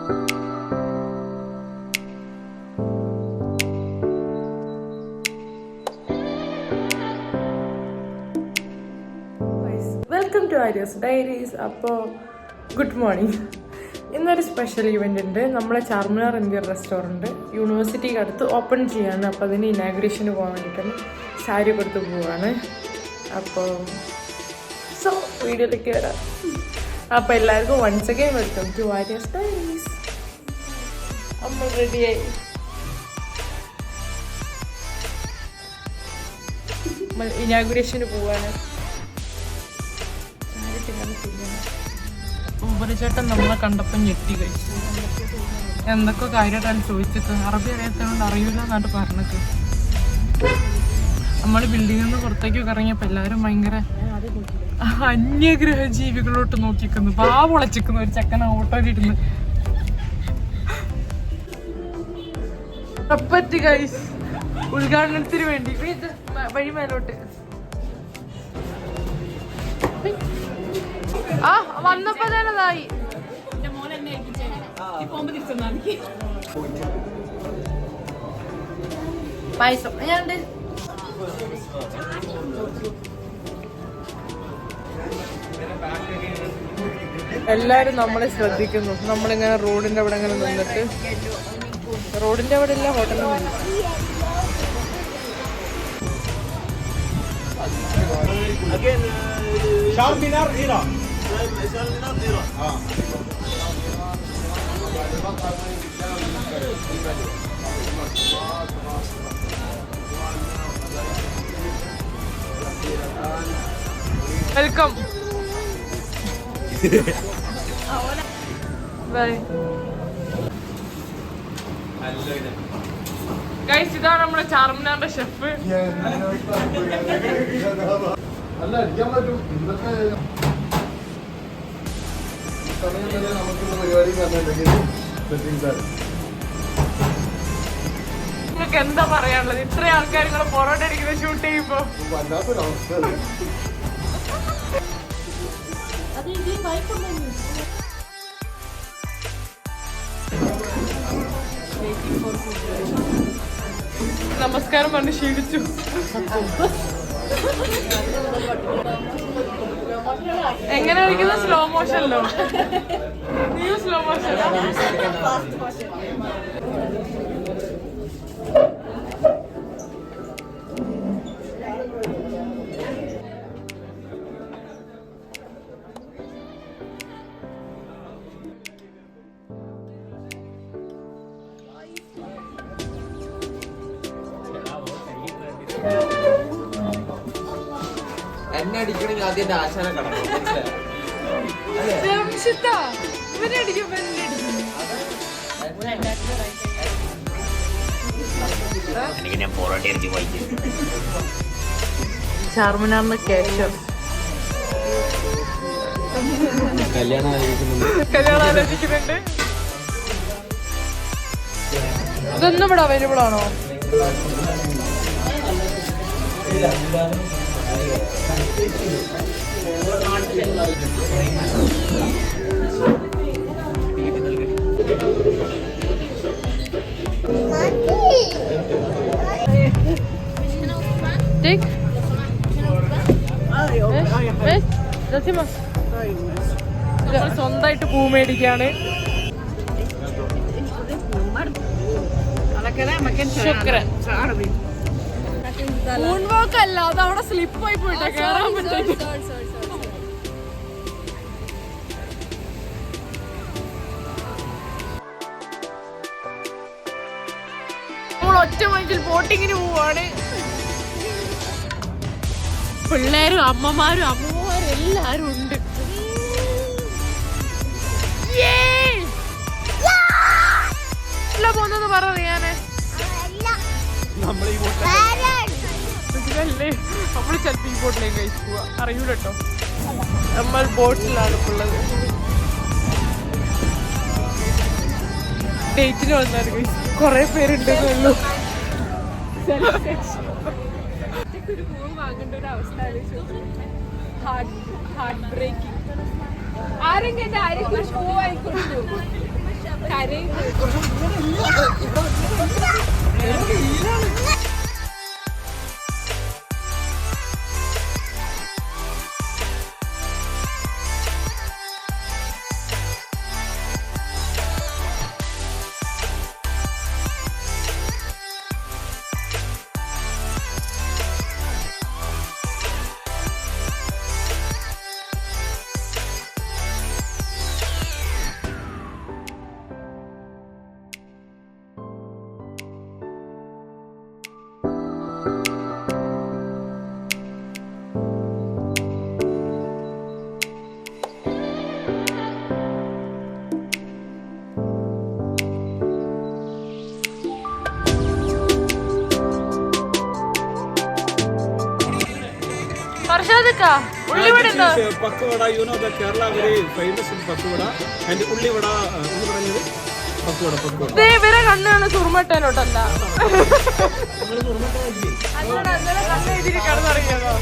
Welcome to Arya's diaries. അപ്പോൾ good morning. ഇന്നൊരു special event ഉണ്ട്. നമ്മളെ ചാർമിനാർ ഇന്ത്യൻ റെസ്റ്റോറൻറ്റ് യൂണിവേഴ്സിറ്റിക്ക് അടുത്ത് ഓപ്പൺ ചെയ്യാണ്. അപ്പോൾ അതിന് ഇനാഗുറേഷന് പോകാൻ വേണ്ടിയിട്ടാണ് സാരി കൊടുത്ത് പോവാണ്. അപ്പോൾ വീഡിയോയിലേക്ക് വരാം. അപ്പോൾ എല്ലാവർക്കും once again welcome to Arya's diaries. നമ്മൾ റെഡിയായി. നമ്മൾ ഇനാഗുറേഷന് പോവാണ്. ഉപരിച്ചേട്ടൻ നമ്മളെ കണ്ടപ്പം ഞെട്ടി കഴിച്ചു. എന്തൊക്കെ കാര്യമായിട്ടാണ് ചോദിച്ചത്. അറബി അറിയാത്തതുകൊണ്ട് അറിയില്ല എന്നാണ് പറഞ്ഞത്. നമ്മൾ ബിൽഡിങ്ങിൽ നിന്ന് പുറത്തേക്കൊക്കെ ഇറങ്ങിയപ്പോൾ എല്ലാവരും ഭയങ്കര അന്യഗ്രഹ ജീവികളോട്ട് നോക്കിക്കുന്നു. പാവളച്ചിക്കുന്നു ഒരു ചക്കന ഓട്ടോയിലിരുന്ന്. അപ്പറ്റി ഗൈസ് ഉദ്ഘാടനത്തിന് വേണ്ടി വഴി മേലോട്ട്. ആ വന്നപ്പോ തന്നെതായി പായസം. ഞാൻ എല്ലാരും നമ്മളെ ശ്രദ്ധിക്കുന്നു. നമ്മളിങ്ങനെ റോഡിന്റെ അവിടെ ഇങ്ങനെ നിന്നിട്ട്, റോഡിന്റെ അവിടെ ഇല്ല, ഹോട്ടലിൽ വെൽക്കം. ഗൈസ് ഇതാണ് നമ്മുടെ ചാർമിനാറിന്റെ ഷെഫ്. അല്ല അടിക്കാൻ പറ്റും. ഇന്നത്തെ സമയം വരെ നമുക്കുള്ള പരിപാടി പറഞ്ഞിട്ടുണ്ടെങ്കിൽ നിങ്ങൾക്ക് എന്താ പറയാനുള്ളത്? ഇത്രയും ആൾക്കാർ നിങ്ങളെ പൊറോട്ട അടിക്കുന്ന ഷൂട്ട് ചെയ്യുമ്പോ വല്ലാത്തൊരവസ്ഥ. നമസ്കാരം പറഞ്ഞ് ക്ഷീണിച്ചു. എങ്ങനെ കഴിക്കുന്ന? സ്ലോ മോഷനല്ലോ. നീ സ്ലോ മോഷൻ. എന്നെ അടിക്കണെങ്കിൽ ആദ്യം ആശാന കടന്നു. ചാർമിനാറിന് കേശം കല്യാണം ആലോചിക്കുന്നുണ്ട്. ഇതൊന്നും ഇവിടെ അവൈലബിൾ ആണോ? സ്വന്തമായിട്ട് പൂ മേടിക്കാണ്. മൂൺ വാക്ക് അല്ല, അത് അവിടെ സ്ലിപ്പായി പോയിട്ടാ കേറാൻ പറ്റും. നമ്മൾ ഒറ്റ മനുഷ്യൽ ബോട്ടിങ്ങിന് പോവാണ്. പിള്ളേരും അമ്മമാരും അമ്മമാരും എല്ലാരും ഉണ്ട്. പോന്നെന്ന് പറയാന് നമ്മള് ചിലപ്പോ ഈ ബോട്ടിലേക്ക് കഴിച്ചു പോവാ. അറിയൂല കേട്ടോ. നമ്മൾ ബോട്ടിലാണ് ഉള്ളത്. ഡേറ്റിന് വന്നാലും കഴിച്ചു. കൊറേ പേരുണ്ടെന്നുള്ളൂ. ഒരു പൂ വാങ്ങേണ്ട ഒരു അവസ്ഥ ഹാർട്ട് ബ്രേക്കിംഗ്. ആരെങ്കിലും പൂ വാങ്ങിക്കൊടുത്തു. Pakkuwada, you know the Kerala very famous in Pakkuwada, and Ullivada, Pakkuwada. ഇവരെ കണ്ണാണ് സുറുമട്ടേലോട്ടല്ല കണ്ണെഴുതിരി കിടന്നിറങ്ങിയതോ